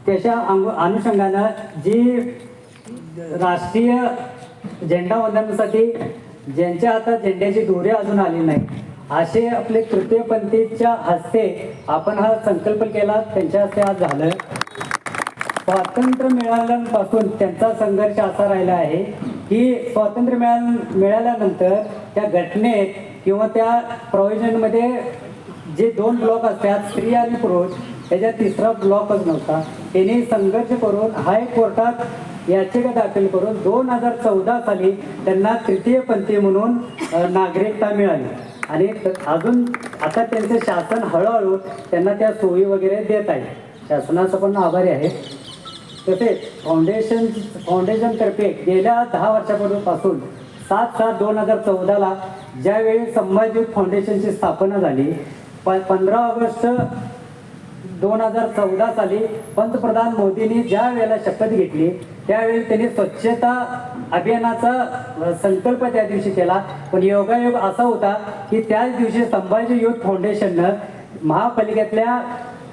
त्याच्या अनुषंगानं जी राष्ट्रीय झेंडा वंदनासाठी ज्यांच्या हातात झेंड्याची दोरी अजून आली नाही असे आपले तृतीयपंथीच्या हस्ते आपण हा संकल्प केला, त्यांच्या हस्ते आज झालं. स्वातंत्र्य मिळाल्यापासून त्यांचा संघर्ष असा राहिला आहे की स्वातंत्र्य मिळाल्यानंतर त्या घटनेत किंवा त्या प्रोव्हिजनमध्ये जे 2 ब्लॉक असतात स्त्री आणि पुरुष, त्याच्यात तिसरा ब्लॉकच नव्हता. त्यांनी संघर्ष करून हायकोर्टात याचिका दाखल करून 2014 साली त्यांना तृतीयपंथी म्हणून नागरिकता मिळाली आणि अजून आता त्यांचं शासन हळूहळू त्यांना त्या सोयी वगैरे देत आहे. शासनाचं पण आभारी आहे. तसेच फाउंडेशनतर्फे गेल्या 10 वर्षापासून 7/7/2014 ज्यावेळी संभाजी फाउंडेशनची स्थापना झाली, 15 ऑगस्ट 2014 साली पंतप्रधान मोदींनी ज्या वेळेला शपथ घेतली त्यावेळी त्यांनी स्वच्छता अभियानाचा संकल्प त्या दिवशी केला. पण योगायोग असा होता की त्याच दिवशी संभाजी युथ फाउंडेशननं महापालिकेतल्या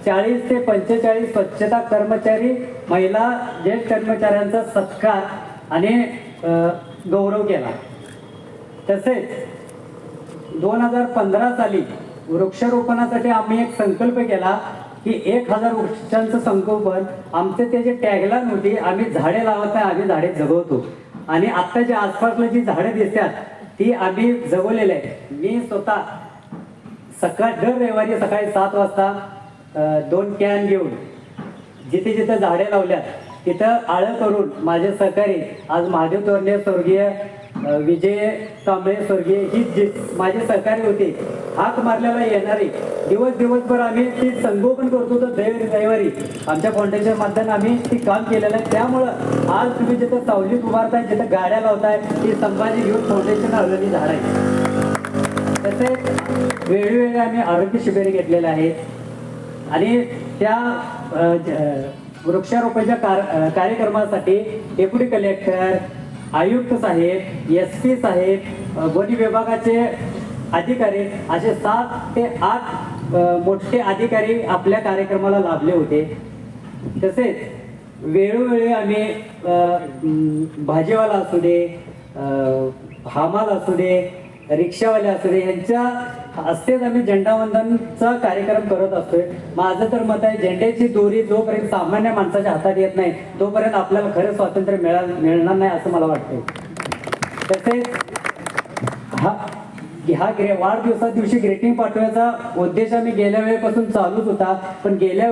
40 ते 45 स्वच्छता कर्मचारी, महिला, ज्येष्ठ कर्मचाऱ्यांचा सत्कार आणि गौरव केला. तसेच 2015 साली वृक्षारोपणासाठी आम्ही एक संकल्प केला की 1000 वृक्षांचं संगोपन. आमचे त्याचे टॅगलाईन होती, आम्ही झाडे लावत नाही, आम्ही झाडे जगवतो. आणि आत्ता जी आसपासला जी झाडे दिसतात ती आम्ही जगवलेली आहे. मी स्वतः दर रविवारी सकाळी 7 वाजता 2 कॅन घेऊन जिथे जिथे झाडे लावल्यात तिथं आळं करून माझे सहकारी आज महादेव तोरणे स्वर्गीय, विजय कांबळे स्वर्गीय ही जी माझे सहकारी होते, हाक मारल्याला येणारे दिवसभर आम्ही ती संगोपन करतो. तर रविवारी आमच्या फाउंडेशन माध्यमातून आम्ही ती काम केलेलं आहे. त्यामुळं आज तुम्ही जिथं सावलीत उभारताय, जिथं गाड्या लावताय, ती संभाजी युथ फाउंडेशन लावलेली झाड आहे. तसेच वेळोवेळी आम्ही आरोग्य शिबिरे घेतलेले आहेत आणि त्या वृक्षारोपणाच्या कार्यक्रमासाठी डेप्युटी कलेक्टर, आयुक्त साहेब, SP साहेब, वन विभागाचे अधिकारी असे 7 ते 8 मोठे अधिकारी आपल्या कार्यक्रमाला लाभले होते. तसेच वेळोवेळी आम्ही भाजीवाला असू दे, हमाल असू दे, रिक्षावाले असू दे, यांच्या हस्तेच आम्ही झेंडावंदनचा कार्यक्रम करत असतोय. माझं तर मत आहे झेंड्याची दोरी जोपर्यंत सामान्य माणसाच्या हातात येत नाही तोपर्यंत आपल्याला खरं स्वातंत्र्य मिळणार नाही असं मला वाटतं. तसेच हा वाढदिवसा दिवशी ग्रीटिंग पाठवायचा उद्देश आम्ही गेल्या वेळेपासून चालूच होता. पण गेल्या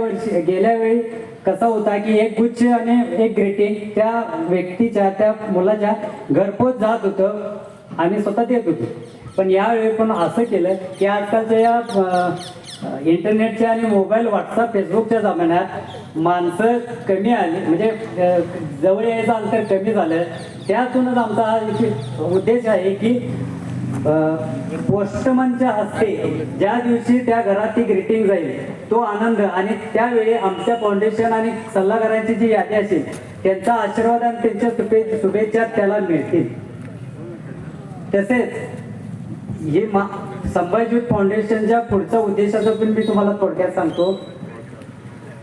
वेळी कसा होता की एक गुच्छ आणि एक ग्रीटिंग त्या व्यक्तीच्या, त्या मुलाच्या घरपोच जात होतं, आम्ही स्वतः देत होतो. पण यावेळी पण असं केलं की आजकालच्या या इंटरनेटच्या आणि मोबाईल, व्हॉट्सअप, फेसबुकच्या जमान्यात माणसं कमी आली, म्हणजे जवळ यायचं अंतर कमी झालं. त्यातूनच आमचा हा उद्देश आहे की पोस्टमनच्या हस्ते ज्या दिवशी त्या घरात ती ग्रीटिंग जाईल तो आनंद, आणि त्यावेळी आमच्या फाउंडेशन आणि सल्लागारांची जी यादी असेल त्यांचा आशीर्वाद आणि त्यांच्या शुभेच्छा त्याला मिळतील. तसेच हे संभाजी युथ फाउंडेशनच्या पुढच्या उद्देशाचं पण मी तुम्हाला थोडक्यात सांगतो.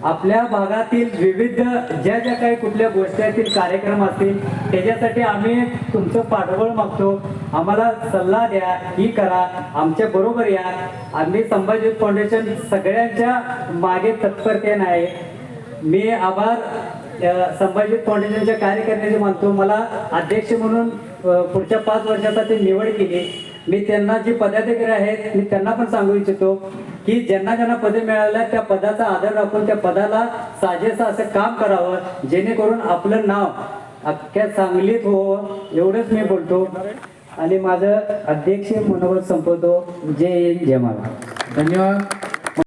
आपल्या भागातील विविध ज्या काही कुठल्या गोष्टी असतील, कार्यक्रम असतील, त्याच्यासाठी आम्ही तुमचं पाठबळ मागतो. आम्हाला सल्ला द्या, ही करा, आमच्या बरोबर या. आम्ही संभाजी युथ फाउंडेशन सगळ्यांच्या मागे तत्परतेने आहे. मी आभार संभाजी युथ फाउंडेशनच्या कार्यकर्त्यांचे मानतो. मला अध्यक्ष म्हणून पुढच्या 5 वर्षासाठी निवड केली. मी त्यांना जी पदाधिकारी आहेत मी त्यांना पण सांगू इच्छितो की ज्यांना पदे मिळाल्या त्या पदाचा आदर राखून त्या पदाला साजेसं असं काम करावं, जेणेकरून आपलं नाव अख्ख्या सांगलीत होवं, एवढंच मी बोलतो आणि माझं अध्यक्ष मनोगत संपवतो. जय हिंद, जय महाराष्ट्र. धन्यवाद.